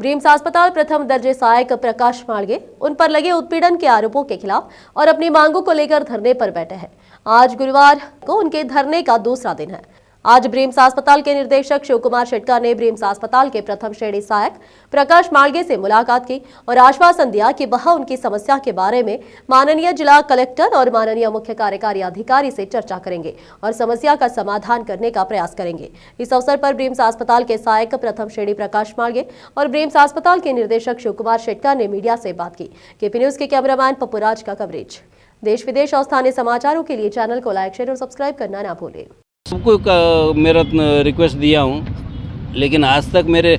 ब्रीम्स अस्पताल प्रथम दर्जे सहायक प्रकाश मालगे उन पर लगे उत्पीड़न के आरोपों के खिलाफ और अपनी मांगों को लेकर धरने पर बैठे हैं। आज गुरुवार को उनके धरने का दूसरा दिन है। आज ब्रीम्स अस्पताल के निदेशक शिव कुमार शेटकर ने ब्रीम्स अस्पताल के प्रथम श्रेणी सहायक प्रकाश मालगे से मुलाकात की और आश्वासन दिया कि वह उनकी समस्या के बारे में माननीय जिला कलेक्टर और माननीय मुख्य कार्यकारी अधिकारी से चर्चा करेंगे और समस्या का समाधान करने का प्रयास करेंगे। इस अवसर पर ब्रीम्स अस्पताल के सहायक प्रथम श्रेणी प्रकाश मालगे और ब्रीम्स अस्पताल के निदेशक शिव कुमार शेटकर ने मीडिया से बात की। केपी न्यूज के कैमरामैन पप्पूराज का कवरेज। देश विदेश और स्थानीय समाचारों के लिए चैनल को लाइक, शेयर और सब्सक्राइब करना ना भूलें। सबको मेरा रिक्वेस्ट दिया हूँ, लेकिन आज तक मेरे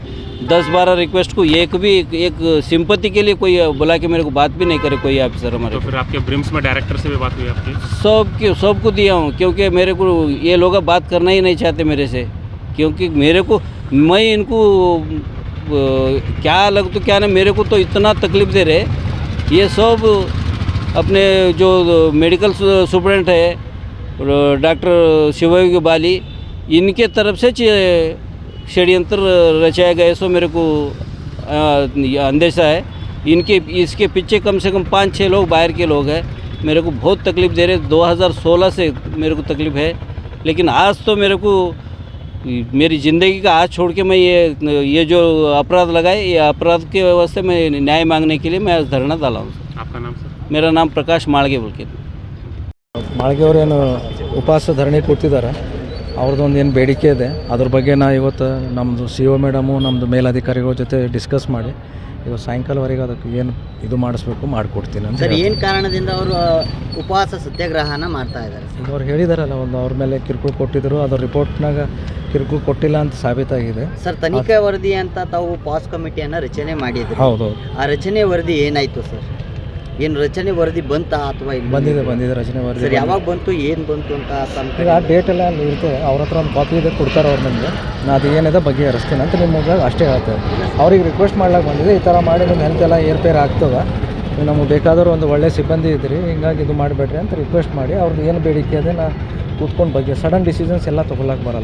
10-12 रिक्वेस्ट को एक सिंपत्ति के लिए कोई बुला के मेरे को बात भी नहीं करे कोई ऑफिसर हमारे। तो फिर आपके ब्रिम्स में डायरेक्टर से भी बात हुई आपकी? सबको दिया हूँ, क्योंकि मेरे को ये लोग बात करना ही नहीं चाहते मेरे से, क्योंकि मैं इनको क्या लग तो क्या नहीं, मेरे को तो इतना तकलीफ दे रहे। ये सब अपने जो मेडिकल सुपरेंट है डॉक्टर शिवाजी बाली, इनके तरफ से षड्यंत्र रचाया गया, सो मेरे को अंदेशा है। इसके पीछे कम से कम 5-6 लोग बाहर के लोग हैं। मेरे को बहुत तकलीफ़ दे रहे। 2016 से मेरे को तकलीफ़ है, लेकिन आज तो मेरे को मेरी ज़िंदगी का आज छोड़ के मैं ये जो अपराध लगाए, ये अपराध के वास्ते मैं न्याय मांगने के लिए मैं आज धरना डाला हूँ। आपका नाम सर? मेरा नाम प्रकाश मालगे बोल के। ಮಾಳ್ಗೆ ಅವರೇನು ಉಪವಾಸ ಧರಣಿ ಕೊಡ್ತಿದ್ದಾರೆ, ಅವ್ರದ್ದೊಂದು ಏನು ಬೇಡಿಕೆ ಇದೆ, ಅದ್ರ ಬಗ್ಗೆ ನಾ ಇವತ್ತು ನಮ್ಮದು CO ಮೇಡಮು ನಮ್ಮದು ಮೇಲಧಿಕಾರಿಗಳ ಜೊತೆ ಡಿಸ್ಕಸ್ ಮಾಡಿ ಇವತ್ತು ಸಾಯಂಕಾಲವರೆಗೆ ಅದಕ್ಕೆ ಏನು ಇದು ಮಾಡಿಸ್ಬೇಕು ಮಾಡಿಕೊಡ್ತೀನಿ ಅಂತ. ಸರ್, ಏನು ಕಾರಣದಿಂದ ಅವರು ಉಪವಾಸ ಸತ್ಯಾಗ್ರಹನ ಮಾಡ್ತಾ ಇದ್ದಾರೆ? ಈಗ ಅವ್ರು ಹೇಳಿದಾರಲ್ಲ, ಒಂದು ಅವ್ರ ಮೇಲೆ ಕಿರುಕುಳ ಕೊಟ್ಟಿದ್ದರು, ಅದ್ರ ರಿಪೋರ್ಟ್ನಾಗ ಕಿರುಕುಳ ಕೊಟ್ಟಿಲ್ಲ ಅಂತ ಸಾಬೀತಾಗಿದೆ. ಸರ್, ತನಿಖಾ ವರದಿ ಅಂತ ತಾವು ಪಾಸ್ ಕಮಿಟಿಯನ್ನು ರಚನೆ ಮಾಡಿದ್ರು. ಹೌದು. ಆ ರಚನೆ ವರದಿ ಏನಾಯಿತು ಸರ್? ಏನು ರಚನೆ ವರದಿ ಬಂತಾ ಅಥವಾ ಬಂದಿದೆ ರಚನೆ ವರದಿ. ಸರ್, ಯಾವಾಗ ಬಂತು, ಏನು ಬಂತು ಅಂತ ಈಗ ಆ ಡೇಟ್ ಎಲ್ಲ ಇರುತ್ತೆ, ಅವ್ರ ಹತ್ರ ಒಂದು ಕಾಪಿ ಇದೆ, ಕೊಡ್ತಾರೆ ಅವ್ರು ನಮಗೆ. ನಾನು ಅದು ಏನಿದೆ ಬಗೆಹರಿಸ್ತೀನಿ ಅಂತ ನಿಮಗೆ ಅಷ್ಟೇ ಹೇಳ್ತೇವೆ. ಅವ್ರಿಗೆ ರಿಕ್ವೆಸ್ಟ್ ಮಾಡ್ಲಿಕ್ಕೆ ಬಂದಿದೆ, ಈ ಥರ ಮಾಡಿ ನಿಮ್ಮ ಹೆಲ್ತ್ ಎಲ್ಲ ಏರ್ಪೇರ್ ಆಗ್ತದೆ, ನೀವು ನಮಗೆ ಬೇಕಾದರೂ ಒಂದು ಒಳ್ಳೆ ಸಿಬ್ಬಂದಿ ಇದ್ರಿ, ಹಿಂಗಾಗಿ ಇದು ಮಾಡಿಬೇಡ್ರಿ ಅಂತ ರಿಕ್ವೆಸ್ಟ್ ಮಾಡಿ ಅವ್ರದ್ದು ಏನು ಬೇಡಿಕೆ ಅದೇ ನಾ ಕೂತ್ಕೊಂಡು ಬಗ್ಗೆ ಸಡನ್ ಡಿಸಿಷನ್ಸ್ ಎಲ್ಲ ತೊಗೊಳಕ್ಕೆ ಬರಲ್ಲ.